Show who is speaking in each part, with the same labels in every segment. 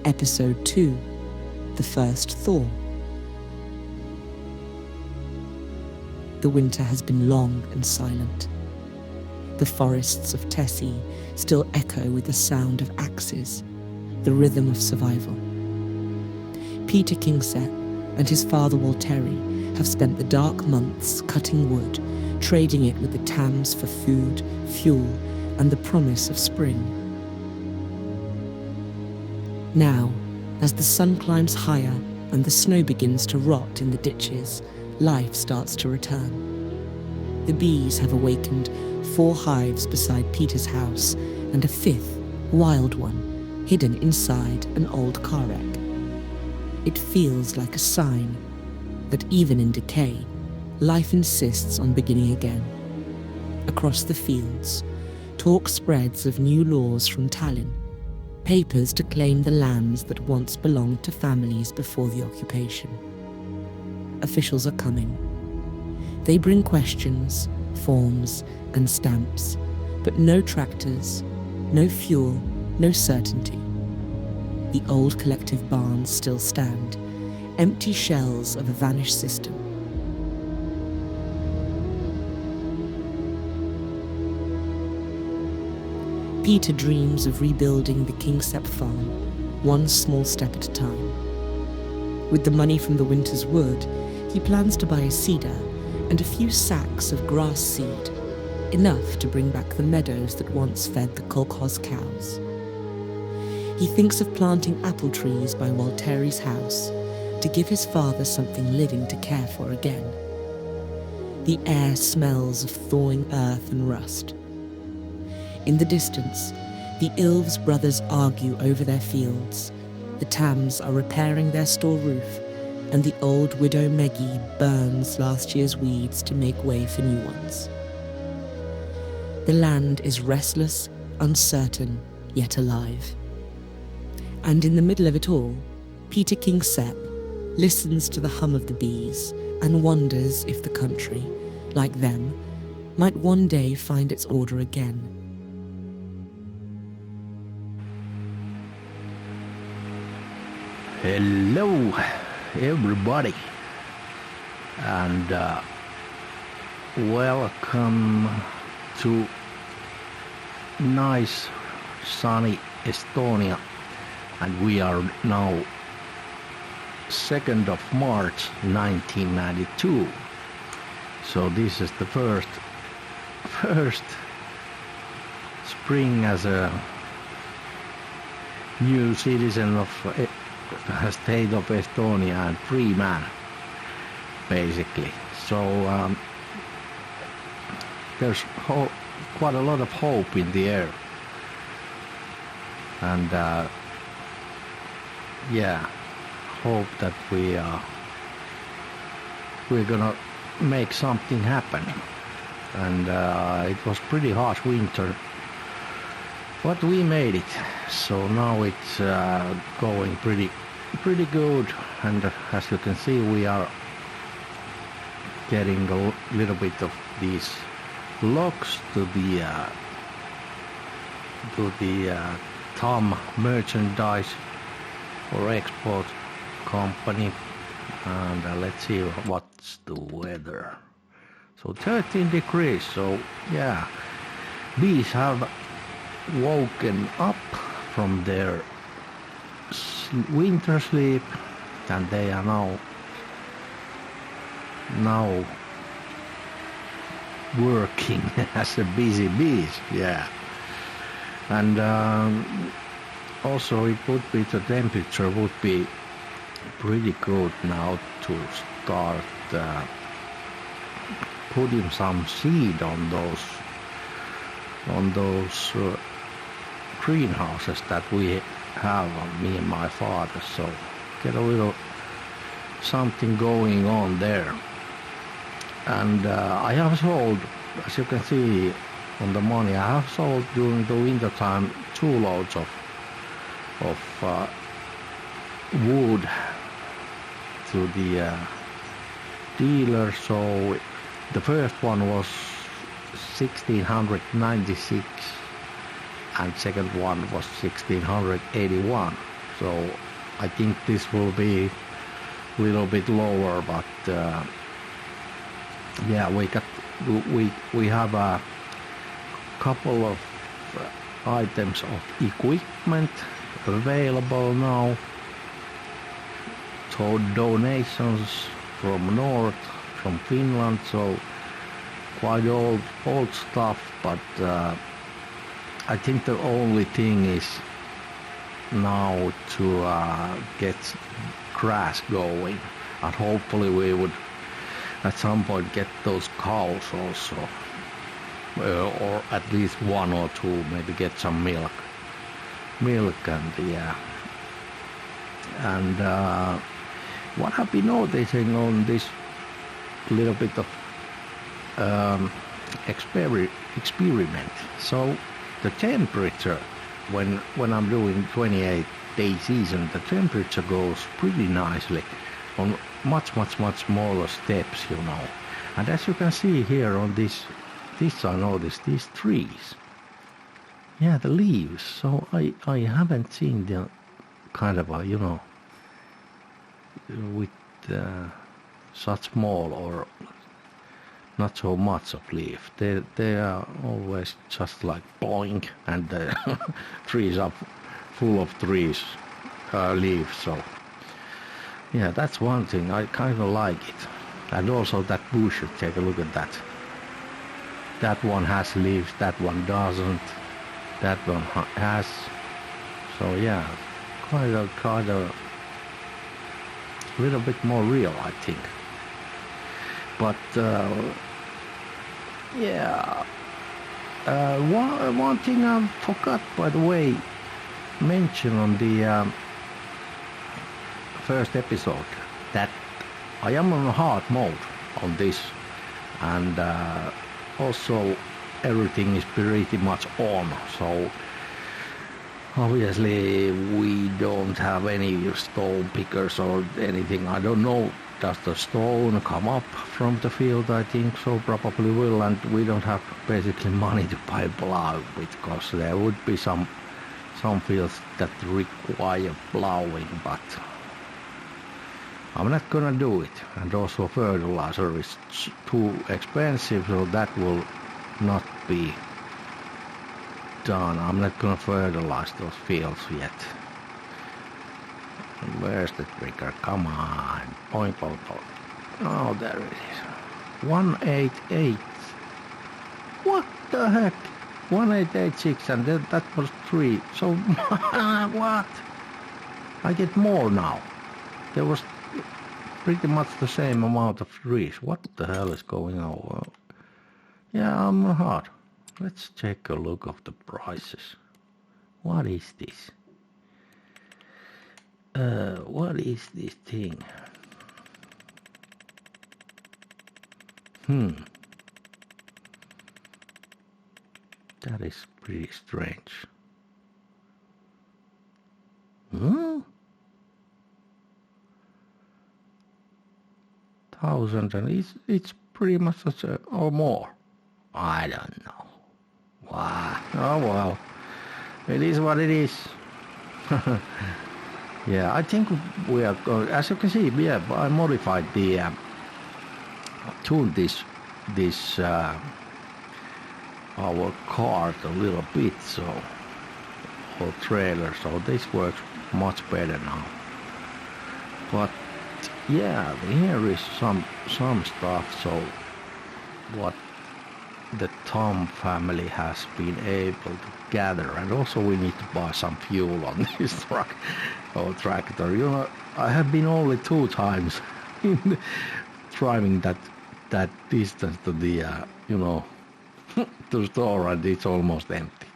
Speaker 1: Episode 2, The First Thaw. The winter has been long and silent. The forests of Tessie still echo with the sound of axes, the rhythm of survival. Peeter Kingsepp and his father Walteri have spent the dark months cutting wood, trading it with the Thames for food, fuel, and the promise of spring. Now, as the sun climbs higher and the snow begins to rot in the ditches, life starts to return. The bees have awakened 4 hives beside Peter's house and a 5th, wild one, hidden inside an old car wreck. It feels like a sign that even in decay, life insists on beginning again. Across the fields, talk spreads of new laws from Tallinn, papers to claim the lands that once belonged to families before the occupation. Officials are coming. They bring questions, forms, and stamps, but no tractors, no fuel, no certainty. The old collective barns still stand, empty shells of a vanished system. Peter dreams of rebuilding the Kingsepp farm, one small step at a time. With the money from the winter's wood, he plans to buy a cedar and a few sacks of grass seed, enough to bring back the meadows that once fed the kolkhoz cows. He thinks of planting apple trees by Walteri's house to give his father something living to care for again. The air smells of thawing earth and rust. In the distance, the Ilves brothers argue over their fields. The Tams are repairing their store roof, and the old widow Meggie burns last year's weeds to make way for new ones. The land is restless, uncertain, yet alive. And in the middle of it all, Peeter Kingsepp listens to the hum of the bees and wonders if the country, like them, might one day find its order again.
Speaker 2: Hello, everybody, and welcome to nice, sunny Estonia. And we are now 2nd of March 1992. So this is the first spring as a new citizen of state of Estonia and free man, basically. So there's quite a lot of hope in the air, and hope that we're gonna make something happen. And it was pretty harsh winter, but we made it. So now it's going pretty good, and as you can see, we are getting a little bit of these logs to the Tom merchandise or export company. And let's see what's the weather. So 13 degrees, so yeah, bees have woken up from their winter sleep, and they are now working as a busy bees, yeah. And also the temperature would be pretty good now to start putting some seed on those greenhouses that we have, me and my father. So get a little something going on there. And I have sold, as you can see on the money, I have sold during the winter time 2 loads of wood to the dealer. So the first one was 1696 and second one was 1681. So so I think this will be a little bit lower, but yeah, we have a couple of items of equipment available now. So donations from north, from Finland, so quite old stuff, but I think the only thing is now to get grass going, and hopefully we would at some point get those cows also, or at least one or two, maybe get some milk and yeah. And what I've been noticing on this little bit of experiment, so the temperature when I'm doing 28-day season, the temperature goes pretty nicely on much smaller steps, you know. And as you can see here on this I noticed these trees. Yeah, the leaves. So I haven't seen the kind of a, you know, with such small or not so much of leaf. They are always just like boing, and the trees are full of leaves. So yeah, that's one thing. I kind of like it. And also that bush, take a look at that. That one has leaves, that one doesn't. That one has. So yeah, kind of a little bit more real, I think. But yeah, one thing I forgot, by the way, mention on the first episode, that I am on a hard mode on this, and also everything is pretty much on, so obviously we don't have any stone pickers or anything. I don't know, does the stone come up from the field? I think so, probably will, and we don't have basically money to buy plow, because there would be some fields that require plowing, but I'm not gonna do it. And also fertilizer is too expensive, so that will not be done. I'm not gonna fertilize those fields yet. Where's the trigger? Come on. Point. Oh, there it is. 188. What the heck? 1886, and that was 3. So what? I get more now. There was pretty much the same amount of trees. What the hell is going on? Yeah, I'm hard. Let's take a look of the prices. What is this? What is this thing? That is pretty strange. 1,000, and it's pretty much such a, or more. I don't know. Wow. Oh well. It is what it is. Yeah, I think we are going, as you can see, yeah, I modified the tuned this our cart a little bit, so our trailer, so this works much better now. But yeah, here is some stuff, so what the Tom family has been able to gather, and also we need to buy some fuel on this truck or tractor. You know, I have been only 2 times in driving that distance to the you know, to the store, and it's almost empty.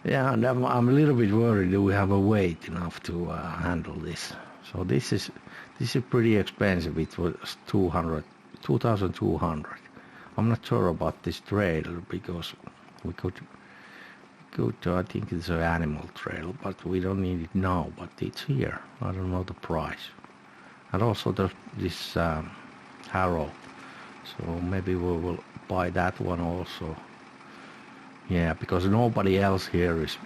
Speaker 2: Yeah, and I'm a little bit worried that we have a weight enough to handle this. So this is pretty expensive. It was 2,200. I'm not sure about this trailer, because we could I think it's an animal trailer, but we don't need it now, but it's here. I don't know the price. And also this harrow, so maybe we will buy that one also. Yeah, because nobody else here is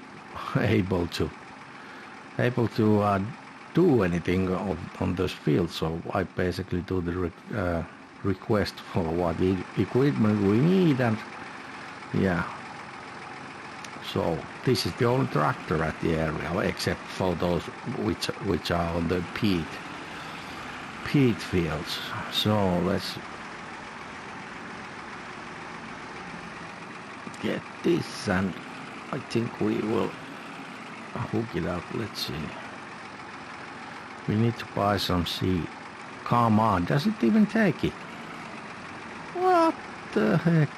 Speaker 2: able to able to do anything on this field, so I basically do the request for what equipment we need, and yeah. So this is the only tractor at the area, except for those which are on the peat fields. So let's get this, and I think we will hook it up. Let's see. We need to buy some seed. Come on, does it even take it? What the heck?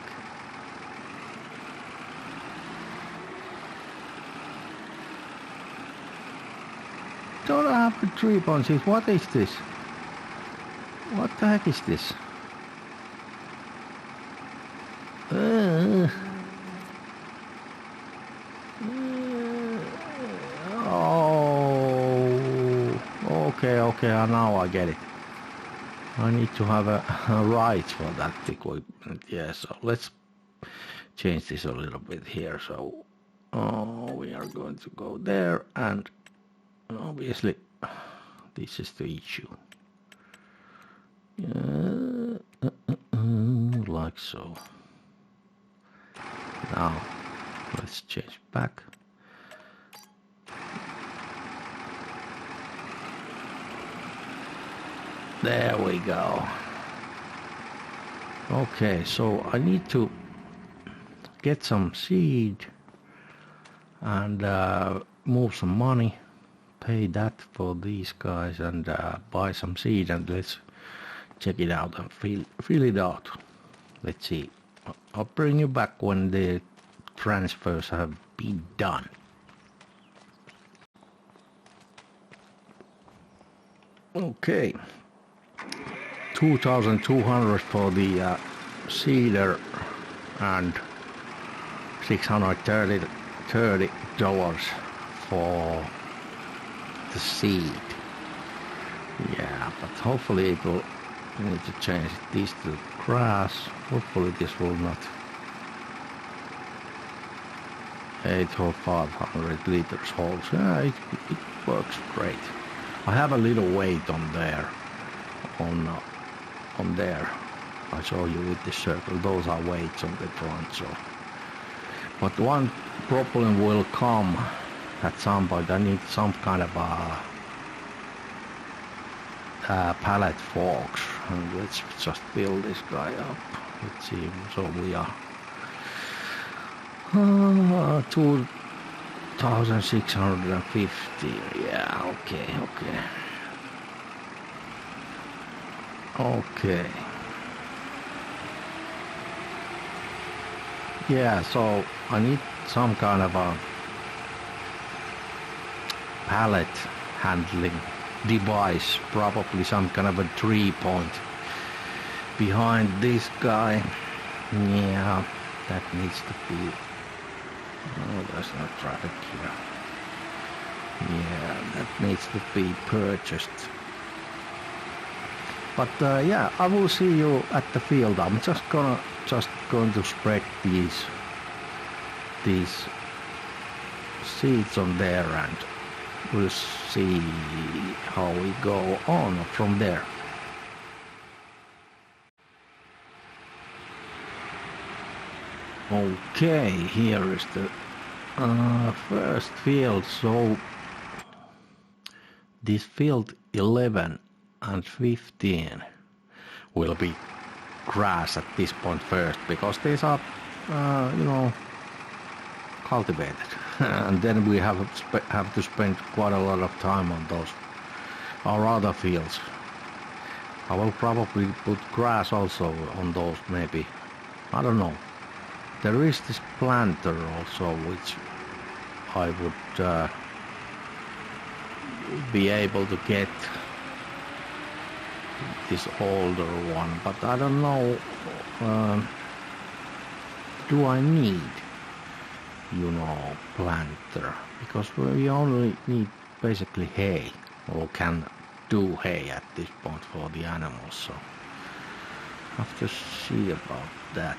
Speaker 2: Don't have the 3.6. What is this? What the heck is this? Oh, okay, now I get it. I need to have a right for that equipment. Yeah, so let's change this a little bit here. So we are going to go there, and obviously this is the issue. Like so. Now let's change back. There we go. Okay, so I need to get some seed and move some money, pay that for these guys, and buy some seed, and let's check it out and fill it out. Let's see. I'll bring you back when the transfers have been done. Okay. 2,200 for the seeder and $630 for the seed. Yeah, but hopefully it will need to change this to grass. Hopefully this will not. 8 or 500 liters holds. Yeah, it works great. I have a little weight on there. On there. I show you with the circle. Those are weights on the front. So, but one problem will come at some point. I need some kind of a pallet forks, and let's just build this guy up. Let's see. So we are 2,650. Yeah. Okay. Yeah, so I need some kind of a pallet handling device, probably some kind of a 3-point behind this guy. Yeah, that needs to be. Oh, there's no traffic here. Yeah, that needs to be purchased. But yeah, I will see you at the field. I'm just going to spread these seeds on there, and we'll see how we go on from there. Okay, here is the first field. So this field 11 and 15 will be grass at this point first, because these are cultivated and then we have to spend quite a lot of time on those our other fields. I will probably put grass also on those, maybe. I don't know. There is this planter also, which I would be able to get, this older one, but I don't know, do I need, planter, because we only need basically hay, or can do hay at this point for the animals, so I have to see about that.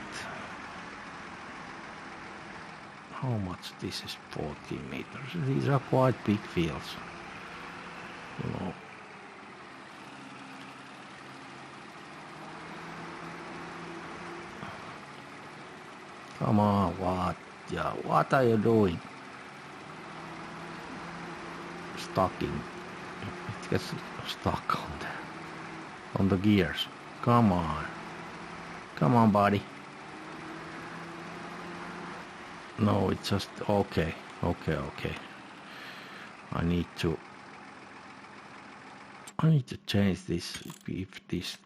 Speaker 2: how much this is 40 meters. These are quite big fields, you know. Come on, what? Yeah, what are you doing? Stucking. It gets stuck on the gears. Come on. Come on, buddy. No, it's just okay. I need to change this. If this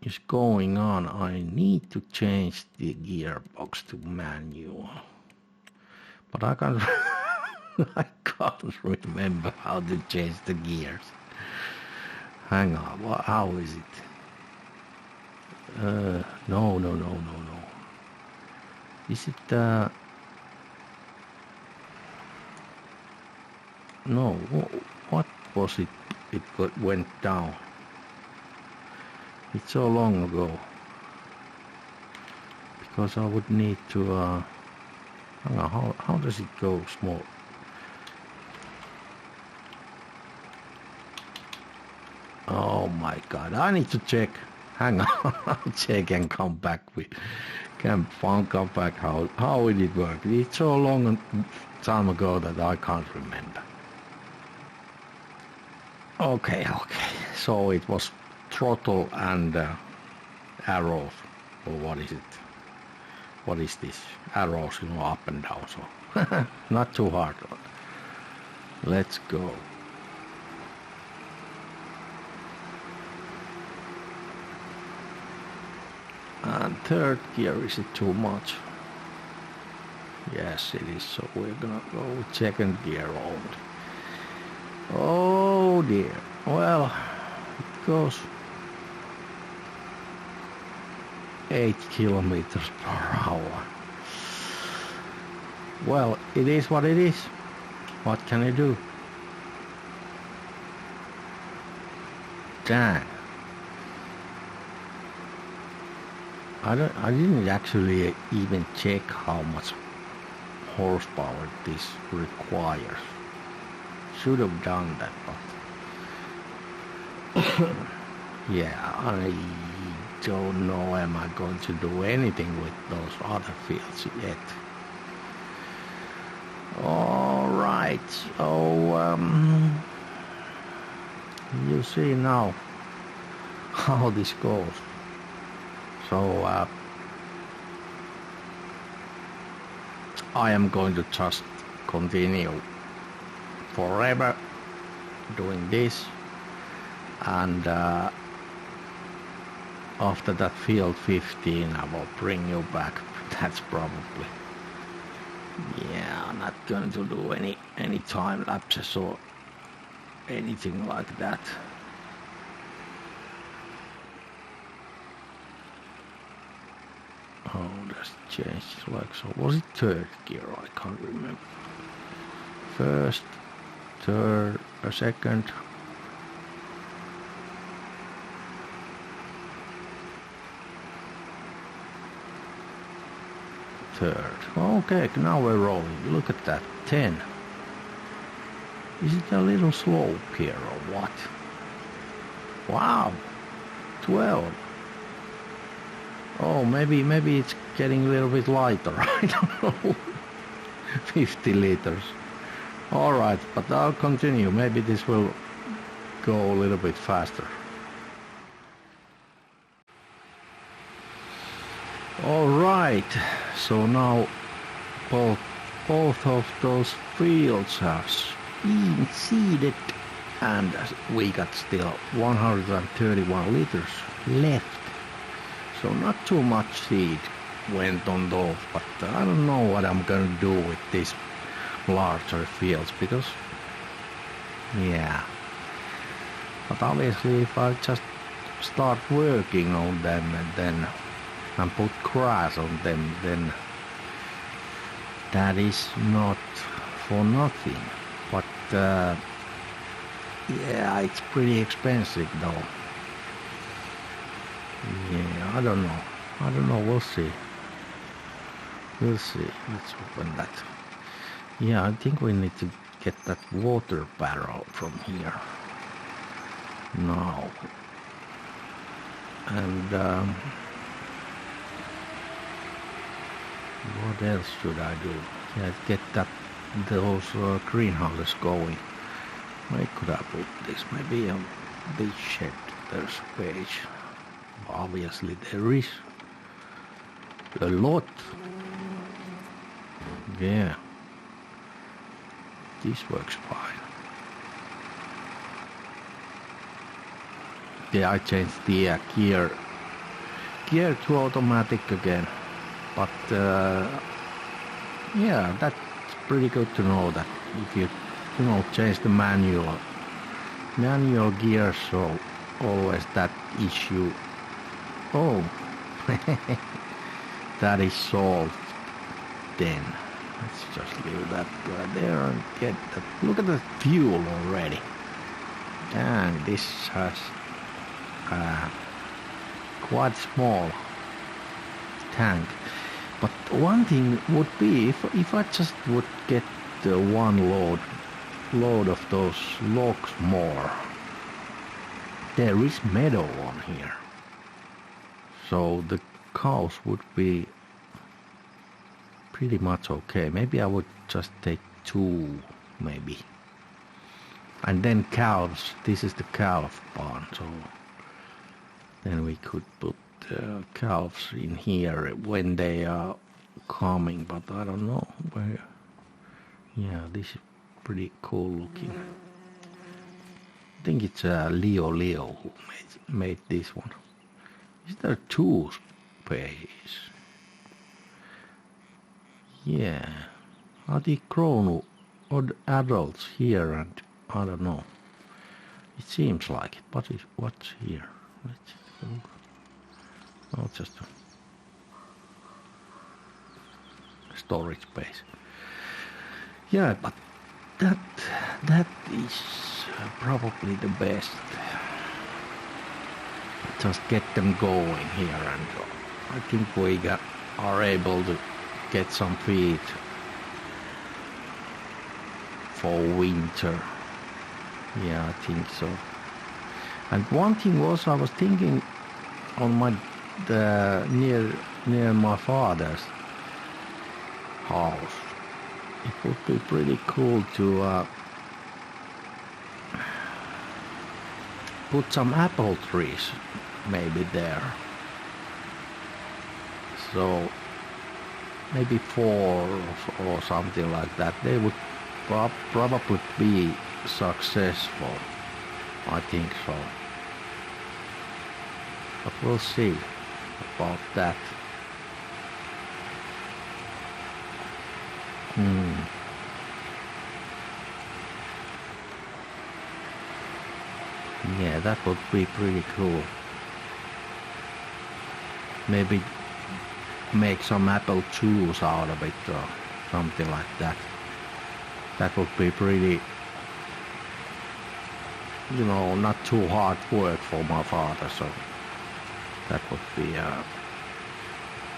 Speaker 2: is going on, I need to change the gearbox to manual. But I can't I can't remember how to change the gears. Hang on, how is it? No. Is it no, what was it? It went down. It's so long ago. Because I would need to hang on, how does it go small? Oh my god, I need to check. Hang on, I'll check and come back come back how it did work. It's so long a time ago that I can't remember. Okay. So it was throttle and arrows, or what is it? What is this? Arrows, you know, up and down. So not too hard. Let's go. And third gear, is it too much? Yes, it is. So we're gonna go with second gear only. Oh dear. Well, it goes 8 kilometers per hour. Well, it is what it is. What can I do? Dang. I didn't actually even check how much horsepower this requires. Should have done that, but yeah, I don't know am I going to do anything with those other fields yet. Alright, so you see now how this goes. So I am going to just continue forever doing this, and after that field 15 I will bring you back. That's probably, yeah, I'm not going to do any time lapses or anything like that. Oh, that's changed, like so. Was it third gear? I can't remember. First, third, second. Third. Okay, now we're rolling. Look at that. 10. Is it a little slope here or what? Wow. 12. Oh, maybe it's getting a little bit lighter. I don't know. 50 liters. All right, but I'll continue. Maybe this will go a little bit faster. All right. So now both of those fields have been seeded, and we got still 131 liters left. So not too much seed went on those, but I don't know what I'm going to do with these larger fields, because, yeah. But obviously if I just start working on them and put grass on them, then that is not for nothing. But yeah, it's pretty expensive though. Yeah, I don't know, we'll see. Let's open that. Yeah, I think we need to get that water barrel from here now. And what else should I do? Yeah, get those greenhouses going. Where could I put this? Maybe a big shed. There's space. Obviously there is a lot. Yeah. This works fine. Yeah, I changed the gear to automatic again. But yeah, that's pretty good to know that if you change the manual gear, so always that issue. Oh, that is solved then. Let's just leave that right there and get that. Look at the fuel already. Dang, this has quite small tank. But one thing would be if I just would get one load of those logs more. There is meadow on here, so the cows would be pretty much okay. Maybe I would just take 2, maybe. And then calves. This is the calf barn, so then we could put calves in here when they are coming, but I don't know where. Yeah, this is pretty cool looking. I think it's Leo who made this one. Is there 2 spaces? Yeah. Are they grown or adults here? And I don't know. It seems like it, but what's here? Let's look. Oh, just a storage space. Yeah, but that is probably the best. Just get them going here, and I think we are able to get some feed for winter. Yeah, I think so. And one thing was, I was thinking on near my father's house, it would be pretty cool to put some apple trees maybe there. So maybe 4 or something like that. They would probably be successful. I think so. But we'll see about that. Yeah, that would be pretty cool. Maybe make some apple juice out of it or something like that. That would be pretty, not too hard work for my father, so that would be a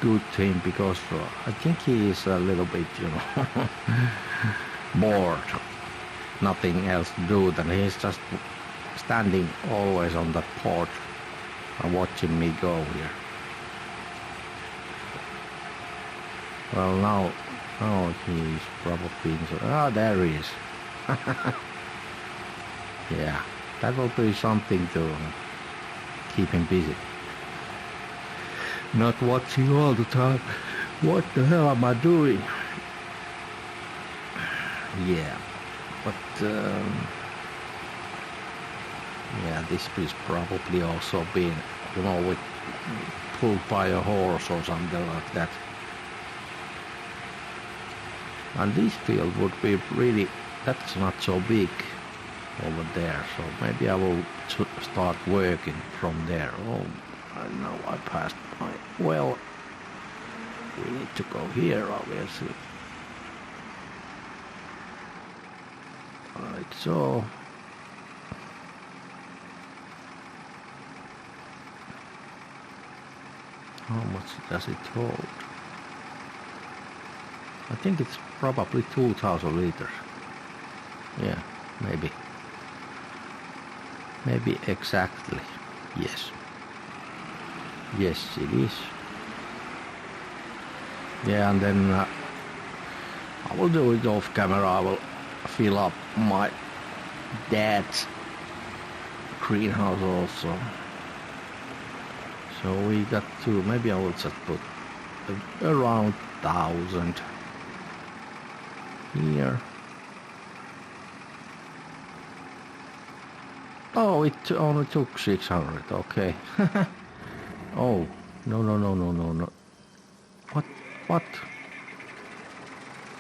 Speaker 2: good thing, because I think he is a little bit, bored. Nothing else to do, than he's just standing always on that porch and watching me go here. Well, now he's probably there he is. Yeah, that will be something to keep him busy. Not watching all the time. What the hell am I doing? Yeah, but yeah, this is probably also been, with pulled by a horse or something like that. And this field would be really, that's not so big over there, so maybe I will start working from there. Oh, I know I passed my, well, we need to go here, obviously. Right, so how much does it hold? I think it's probably 2000 liters. Yeah, maybe. Maybe exactly. Yes. Yes, it is. Yeah, and then I will do it off camera. I will fill up my dad's greenhouse also. So we got to, maybe I will just put around 1000 here. Oh, it only took 600, okay. Oh, no.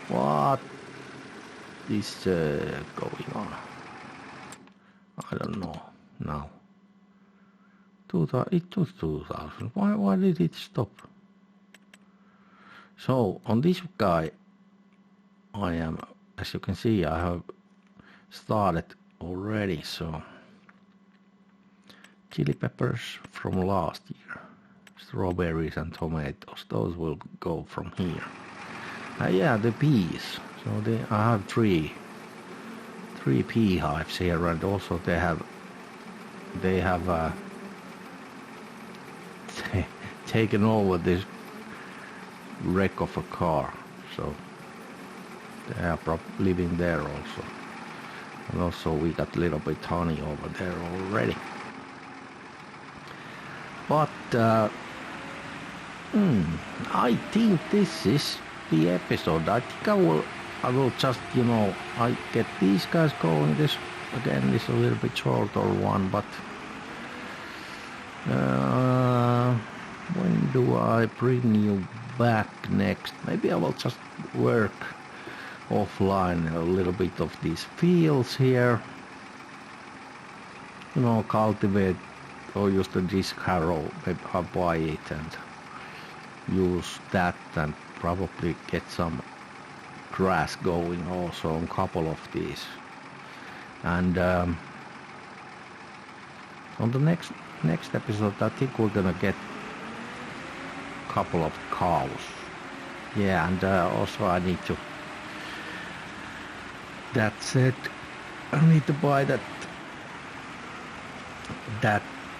Speaker 2: What is going on? I don't know now. It took 2000. Why did it stop? So on this guy, I am, as you can see, I have started already. So chili peppers from last year, strawberries and tomatoes. Those will go from here. Yeah, the peas. So I have three pea hives here, and also they have taken over this wreck of a car, so they are living there also. And also we got a little bit honey over there already. But I think this is the episode. I think I will just, I get these guys going. This again is a little bit shorter one, but when do I bring you back next? Maybe I will just work offline a little bit of these fields here. Cultivate or use the disc harrow, maybe I'll buy it and use that and probably get some grass going also on a couple of these. And on the next episode, I think we're gonna get a couple of cows. Yeah, and also I need to. That's it. I need to buy that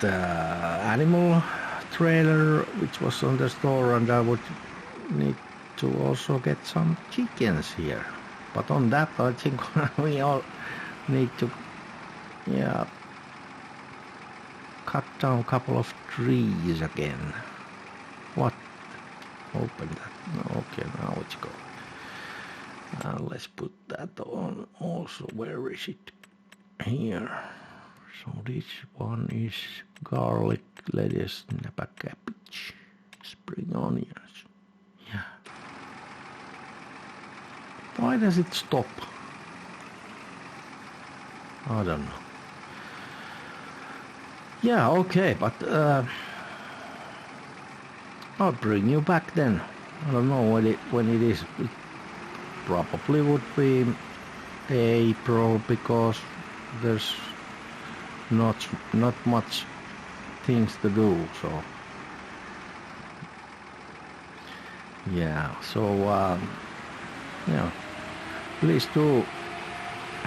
Speaker 2: animal trailer which was on the store, and I would need to also get some chickens here. But on that, I think we all need to, cut down a couple of trees again. What? Open that. Okay, now it's go. Let's put that on also. Where is it? Here. So this one is garlic, lettuce, napa cabbage, spring onions. Yeah. Why does it stop? I don't know. Yeah, okay, but I'll bring you back then. I don't know when it is. It probably would be April, because there's not much things to do. So yeah. So please do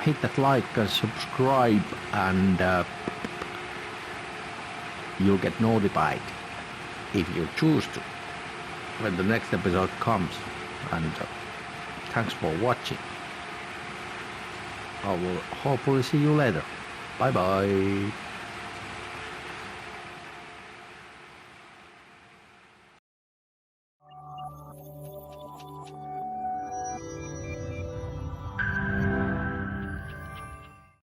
Speaker 2: hit that like and subscribe, and you'll get notified if you choose to when the next episode comes. And thanks for watching. I will hopefully see you later. Bye bye.